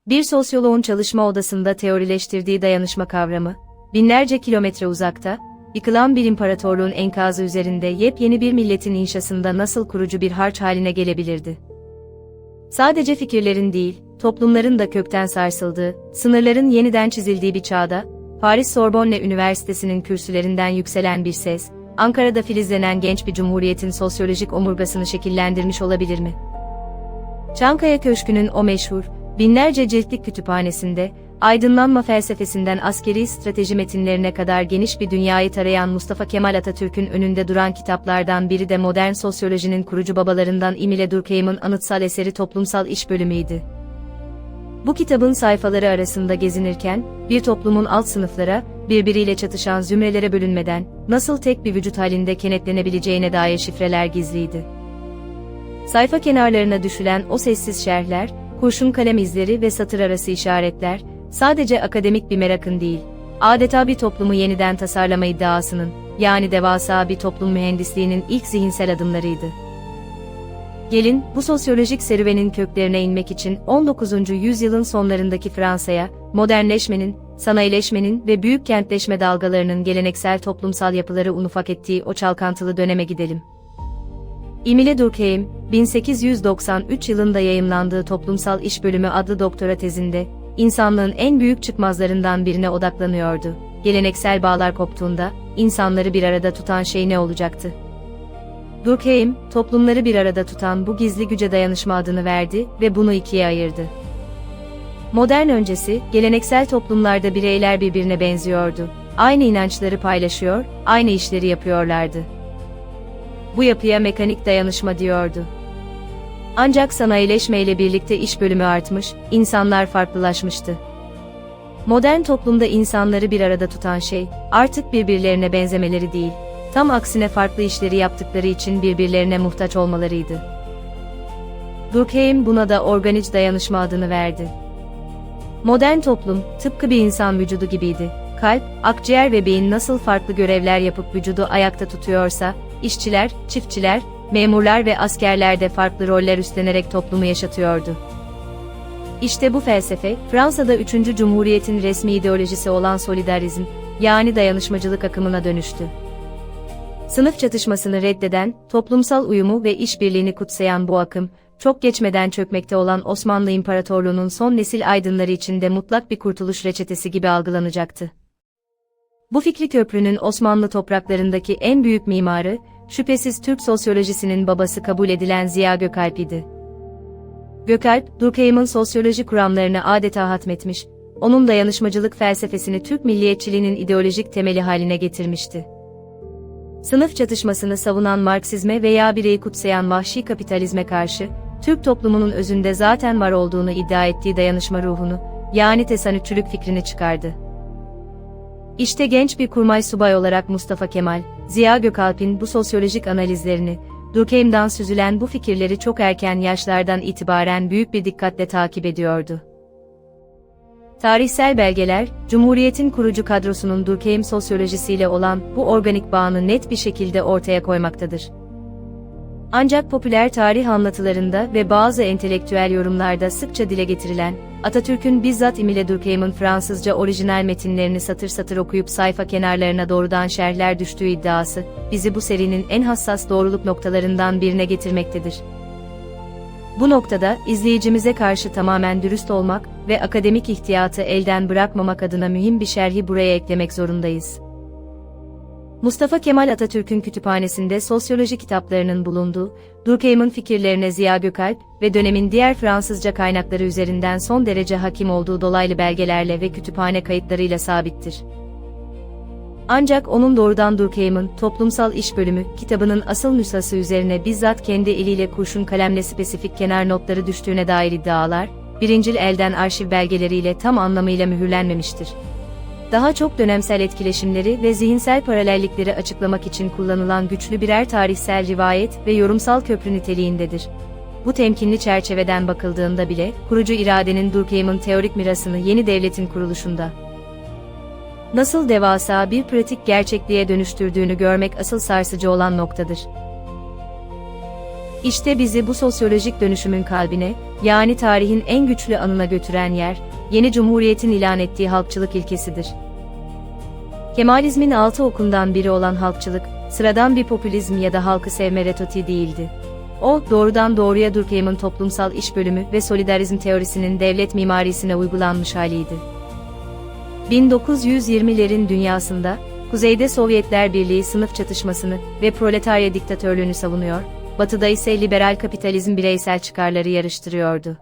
Bir sosyoloğun çalışma odasında teorileştirdiği dayanışma kavramı, binlerce kilometre uzakta, yıkılan bir imparatorluğun enkazı üzerinde yepyeni bir milletin inşasında nasıl kurucu bir harç haline gelebilirdi? Sadece fikirlerin değil, toplumların da kökten sarsıldığı, sınırların yeniden çizildiği bir çağda, Paris Sorbonne Üniversitesi'nin kürsülerinden yükselen bir ses, Ankara'da filizlenen genç bir cumhuriyetin sosyolojik omurgasını şekillendirmiş olabilir mi? Çankaya Köşkü'nün o meşhur, binlerce ciltlik kütüphanesinde, aydınlanma felsefesinden askeri strateji metinlerine kadar geniş bir dünyayı tarayan Mustafa Kemal Atatürk'ün önünde duran kitaplardan biri de modern sosyolojinin kurucu babalarından Émile Durkheim'in anıtsal eseri Toplumsal İş Bölümüydü. Bu kitabın sayfaları arasında gezinirken, bir toplumun alt sınıflara, birbiriyle çatışan zümrelere bölünmeden, nasıl tek bir vücut halinde kenetlenebileceğine dair şifreler gizliydi. Sayfa kenarlarına düşülen o sessiz şerhler, kurşun kalem izleri ve satır arası işaretler, sadece akademik bir merakın değil, adeta bir toplumu yeniden tasarlama iddiasının, yani devasa bir toplum mühendisliğinin ilk zihinsel adımlarıydı. Gelin, bu sosyolojik serüvenin köklerine inmek için 19. yüzyılın sonlarındaki Fransa'ya, modernleşmenin, sanayileşmenin ve büyük kentleşme dalgalarının geleneksel toplumsal yapıları unufak ettiği o çalkantılı döneme gidelim. Émile Durkheim, 1893 yılında yayımlandığı Toplumsal İş Bölümü adlı doktora tezinde, insanlığın en büyük çıkmazlarından birine odaklanıyordu. Geleneksel bağlar koptuğunda, insanları bir arada tutan şey ne olacaktı? Durkheim, toplumları bir arada tutan bu gizli güce dayanışma adını verdi ve bunu ikiye ayırdı. Modern öncesi, geleneksel toplumlarda bireyler birbirine benziyordu. Aynı inançları paylaşıyor, aynı işleri yapıyorlardı. Bu yapıya mekanik dayanışma diyordu. Ancak sanayileşmeyle birlikte iş bölümü artmış, insanlar farklılaşmıştı. Modern toplumda insanları bir arada tutan şey, artık birbirlerine benzemeleri değil, tam aksine farklı işleri yaptıkları için birbirlerine muhtaç olmalarıydı. Durkheim buna da organik dayanışma adını verdi. Modern toplum, tıpkı bir insan vücudu gibiydi. Kalp, akciğer ve beyin nasıl farklı görevler yapıp vücudu ayakta tutuyorsa, işçiler, çiftçiler, memurlar ve askerler de farklı roller üstlenerek toplumu yaşatıyordu. İşte bu felsefe, Fransa'da 3. Cumhuriyet'in resmi ideolojisi olan solidarizm, yani dayanışmacılık akımına dönüştü. Sınıf çatışmasını reddeden, toplumsal uyumu ve işbirliğini kutsayan bu akım, çok geçmeden çökmekte olan Osmanlı İmparatorluğu'nun son nesil aydınları için de mutlak bir kurtuluş reçetesi gibi algılanacaktı. Bu fikri köprünün Osmanlı topraklarındaki en büyük mimarı, şüphesiz Türk sosyolojisinin babası kabul edilen Ziya Gökalp idi. Gökalp, Durkheim'in sosyoloji kuramlarını adeta hatmetmiş, onun dayanışmacılık felsefesini Türk milliyetçiliğinin ideolojik temeli haline getirmişti. Sınıf çatışmasını savunan Marksizme veya bireyi kutsayan vahşi kapitalizme karşı, Türk toplumunun özünde zaten var olduğunu iddia ettiği dayanışma ruhunu, yani tesanütçülük fikrini çıkardı. İşte genç bir kurmay subay olarak Mustafa Kemal, Ziya Gökalp'in bu sosyolojik analizlerini, Durkheim'dan süzülen bu fikirleri çok erken yaşlardan itibaren büyük bir dikkatle takip ediyordu. Tarihsel belgeler, Cumhuriyet'in kurucu kadrosunun Durkheim sosyolojisiyle olan bu organik bağını net bir şekilde ortaya koymaktadır. Ancak popüler tarih anlatılarında ve bazı entelektüel yorumlarda sıkça dile getirilen, Atatürk'ün bizzat Émile Durkheim'in Fransızca orijinal metinlerini satır satır okuyup sayfa kenarlarına doğrudan şerhler düştüğü iddiası, bizi bu serinin en hassas doğruluk noktalarından birine getirmektedir. Bu noktada, izleyicimize karşı tamamen dürüst olmak ve akademik ihtiyatı elden bırakmamak adına mühim bir şerhi buraya eklemek zorundayız. Mustafa Kemal Atatürk'ün kütüphanesinde sosyoloji kitaplarının bulunduğu, Durkheim'in fikirlerine Ziya Gökalp ve dönemin diğer Fransızca kaynakları üzerinden son derece hakim olduğu dolaylı belgelerle ve kütüphane kayıtlarıyla sabittir. Ancak onun doğrudan Durkheim'in Toplumsal İş Bölümü kitabının asıl nüshası üzerine bizzat kendi eliyle kurşun kalemle spesifik kenar notları düştüğüne dair iddialar, birincil elden arşiv belgeleriyle tam anlamıyla mühürlenmemiştir. Daha çok dönemsel etkileşimleri ve zihinsel paralellikleri açıklamak için kullanılan güçlü birer tarihsel rivayet ve yorumsal köprü niteliğindedir. Bu temkinli çerçeveden bakıldığında bile, kurucu iradenin Durkheim'in teorik mirasını yeni devletin kuruluşunda nasıl devasa bir pratik gerçekliğe dönüştürdüğünü görmek asıl sarsıcı olan noktadır. İşte bizi bu sosyolojik dönüşümün kalbine, yani tarihin en güçlü anına götüren yer, yeni Cumhuriyet'in ilan ettiği halkçılık ilkesidir. Kemalizmin 6 okundan biri olan halkçılık, sıradan bir popülizm ya da halkı sevme retoriği değildi. O, doğrudan doğruya Durkheim'in toplumsal iş bölümü ve solidarizm teorisinin devlet mimarisine uygulanmış haliydi. 1920'lerin dünyasında, Kuzeyde Sovyetler Birliği sınıf çatışmasını ve proletarya diktatörlüğünü savunuyor, Batı'da ise liberal kapitalizm bireysel çıkarları yarıştırıyordu.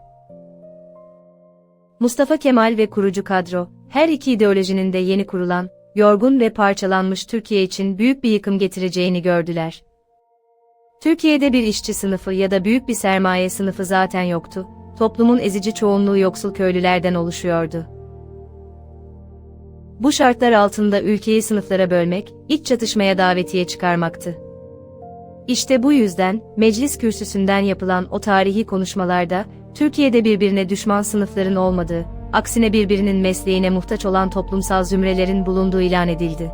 Mustafa Kemal ve kurucu kadro, her iki ideolojinin de yeni kurulan, yorgun ve parçalanmış Türkiye için büyük bir yıkım getireceğini gördüler. Türkiye'de bir işçi sınıfı ya da büyük bir sermaye sınıfı zaten yoktu, toplumun ezici çoğunluğu yoksul köylülerden oluşuyordu. Bu şartlar altında ülkeyi sınıflara bölmek, iç çatışmaya davetiye çıkarmaktı. İşte bu yüzden, meclis kürsüsünden yapılan o tarihi konuşmalarda, Türkiye'de birbirine düşman sınıfların olmadığı, aksine birbirinin mesleğine muhtaç olan toplumsal zümrelerin bulunduğu ilan edildi.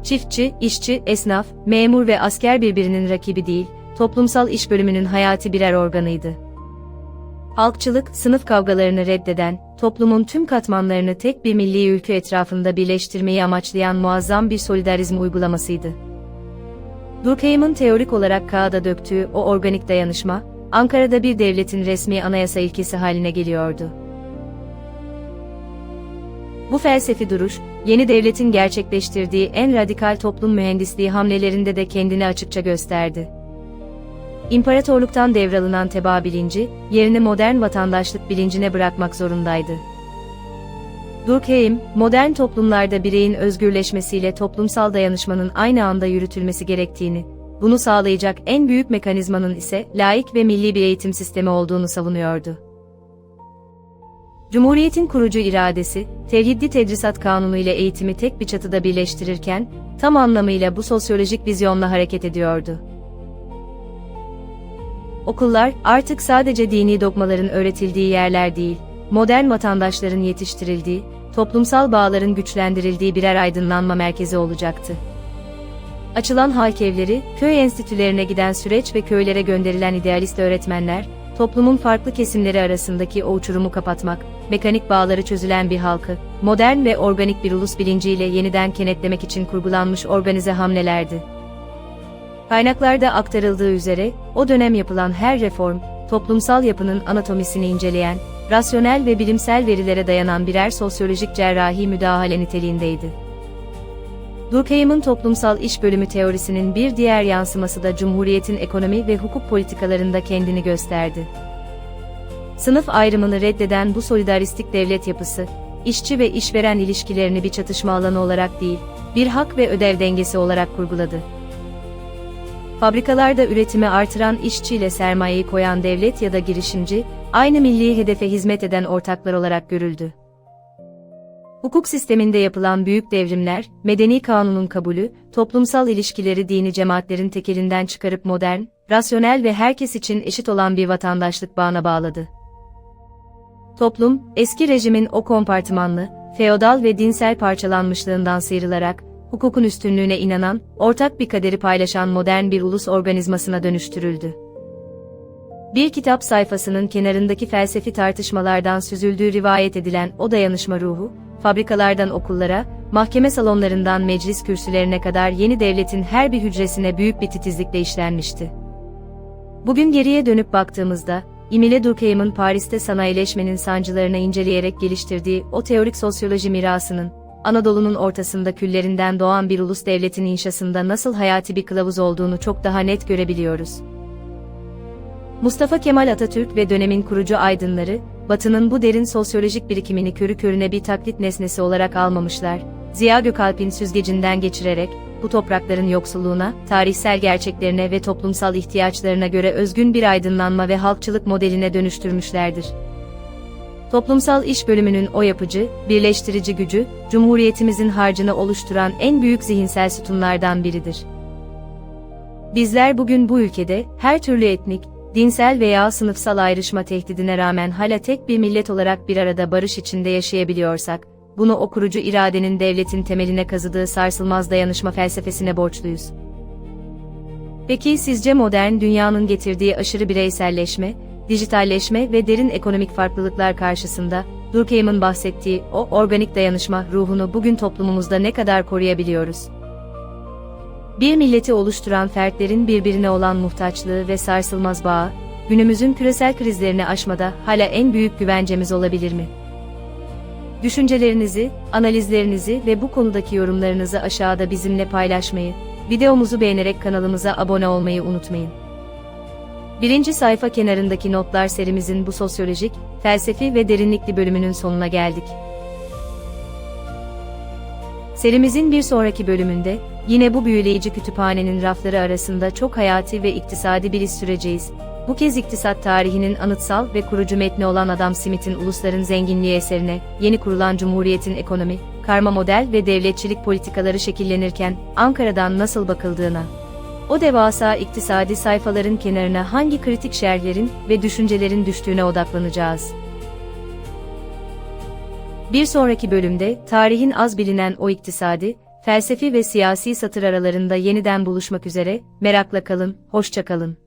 Çiftçi, işçi, esnaf, memur ve asker birbirinin rakibi değil, toplumsal iş bölümünün hayati birer organıydı. Halkçılık, sınıf kavgalarını reddeden, toplumun tüm katmanlarını tek bir milli ülke etrafında birleştirmeyi amaçlayan muazzam bir solidarizm uygulamasıydı. Durkheim'in teorik olarak kağıda döktüğü o organik dayanışma, Ankara'da bir devletin resmi anayasa ilkesi haline geliyordu. Bu felsefi duruş, yeni devletin gerçekleştirdiği en radikal toplum mühendisliği hamlelerinde de kendini açıkça gösterdi. İmparatorluktan devralınan tebaa bilinci, yerini modern vatandaşlık bilincine bırakmak zorundaydı. Durkheim, modern toplumlarda bireyin özgürleşmesiyle toplumsal dayanışmanın aynı anda yürütülmesi gerektiğini, bunu sağlayacak en büyük mekanizmanın ise laik ve milli bir eğitim sistemi olduğunu savunuyordu. Cumhuriyetin kurucu iradesi, Tevhidli Tedrisat Kanunu ile eğitimi tek bir çatıda birleştirirken, tam anlamıyla bu sosyolojik vizyonla hareket ediyordu. Okullar, artık sadece dini dogmaların öğretildiği yerler değil, modern vatandaşların yetiştirildiği, toplumsal bağların güçlendirildiği birer aydınlanma merkezi olacaktı. Açılan halk evleri, köy enstitülerine giden süreç ve köylere gönderilen idealist öğretmenler, toplumun farklı kesimleri arasındaki o uçurumu kapatmak, mekanik bağları çözülen bir halkı, modern ve organik bir ulus bilinciyle yeniden kenetlemek için kurgulanmış organize hamlelerdi. Kaynaklarda aktarıldığı üzere, o dönem yapılan her reform, toplumsal yapının anatomisini inceleyen, rasyonel ve bilimsel verilere dayanan birer sosyolojik cerrahi müdahale niteliğindeydi. Durkheim'in toplumsal iş bölümü teorisinin bir diğer yansıması da Cumhuriyet'in ekonomi ve hukuk politikalarında kendini gösterdi. Sınıf ayrımını reddeden bu solidaristik devlet yapısı, işçi ve işveren ilişkilerini bir çatışma alanı olarak değil, bir hak ve ödev dengesi olarak kurguladı. Fabrikalarda üretimi artıran işçiyle sermayeyi koyan devlet ya da girişimci, aynı milli hedefe hizmet eden ortaklar olarak görüldü. Hukuk sisteminde yapılan büyük devrimler, medeni kanunun kabulü, toplumsal ilişkileri dini cemaatlerin tekelinden çıkarıp modern, rasyonel ve herkes için eşit olan bir vatandaşlık bağına bağladı. Toplum, eski rejimin o kompartımanlı, feodal ve dinsel parçalanmışlığından sıyrılarak, hukukun üstünlüğüne inanan, ortak bir kaderi paylaşan modern bir ulus organizmasına dönüştürüldü. Bir kitap sayfasının kenarındaki felsefi tartışmalardan süzüldüğü rivayet edilen o dayanışma ruhu, fabrikalardan okullara, mahkeme salonlarından meclis kürsülerine kadar yeni devletin her bir hücresine büyük bir titizlikle işlenmişti. Bugün geriye dönüp baktığımızda, Émile Durkheim'in Paris'te sanayileşmenin sancılarını inceleyerek geliştirdiği o teorik sosyoloji mirasının, Anadolu'nun ortasında küllerinden doğan bir ulus devletin inşasında nasıl hayati bir kılavuz olduğunu çok daha net görebiliyoruz. Mustafa Kemal Atatürk ve dönemin kurucu aydınları, Batı'nın bu derin sosyolojik birikimini körü körüne bir taklit nesnesi olarak almamışlar, Ziya Gökalp'in süzgecinden geçirerek, bu toprakların yoksulluğuna, tarihsel gerçeklerine ve toplumsal ihtiyaçlarına göre özgün bir aydınlanma ve halkçılık modeline dönüştürmüşlerdir. Toplumsal iş bölümünün o yapıcı, birleştirici gücü, Cumhuriyetimizin harcını oluşturan en büyük zihinsel sütunlardan biridir. Bizler bugün bu ülkede, her türlü etnik, dinsel veya sınıfsal ayrışma tehdidine rağmen hala tek bir millet olarak bir arada barış içinde yaşayabiliyorsak, bunu o kurucu iradenin devletin temeline kazıdığı sarsılmaz dayanışma felsefesine borçluyuz. Peki sizce modern dünyanın getirdiği aşırı bireyselleşme, dijitalleşme ve derin ekonomik farklılıklar karşısında, Durkheim'in bahsettiği o organik dayanışma ruhunu bugün toplumumuzda ne kadar koruyabiliyoruz? Bir milleti oluşturan fertlerin birbirine olan muhtaçlığı ve sarsılmaz bağı, günümüzün küresel krizlerini aşmada hala en büyük güvencemiz olabilir mi? Düşüncelerinizi, analizlerinizi ve bu konudaki yorumlarınızı aşağıda bizimle paylaşmayı, videomuzu beğenerek kanalımıza abone olmayı unutmayın. Birinci sayfa kenarındaki notlar serimizin bu sosyolojik, felsefi ve derinlikli bölümünün sonuna geldik. Serimizin bir sonraki bölümünde, yine bu büyüleyici kütüphanenin rafları arasında çok hayati ve iktisadi bir iz süreceğiz. Bu kez iktisat tarihinin anıtsal ve kurucu metni olan Adam Smith'in Ulusların Zenginliği eserine, yeni kurulan Cumhuriyet'in ekonomi, karma model ve devletçilik politikaları şekillenirken, Ankara'dan nasıl bakıldığına, o devasa iktisadi sayfaların kenarına hangi kritik şerhlerin ve düşüncelerin düştüğüne odaklanacağız. Bir sonraki bölümde, tarihin az bilinen o iktisadi, felsefi ve siyasi satır aralarında yeniden buluşmak üzere, merakla kalın, hoşça kalın.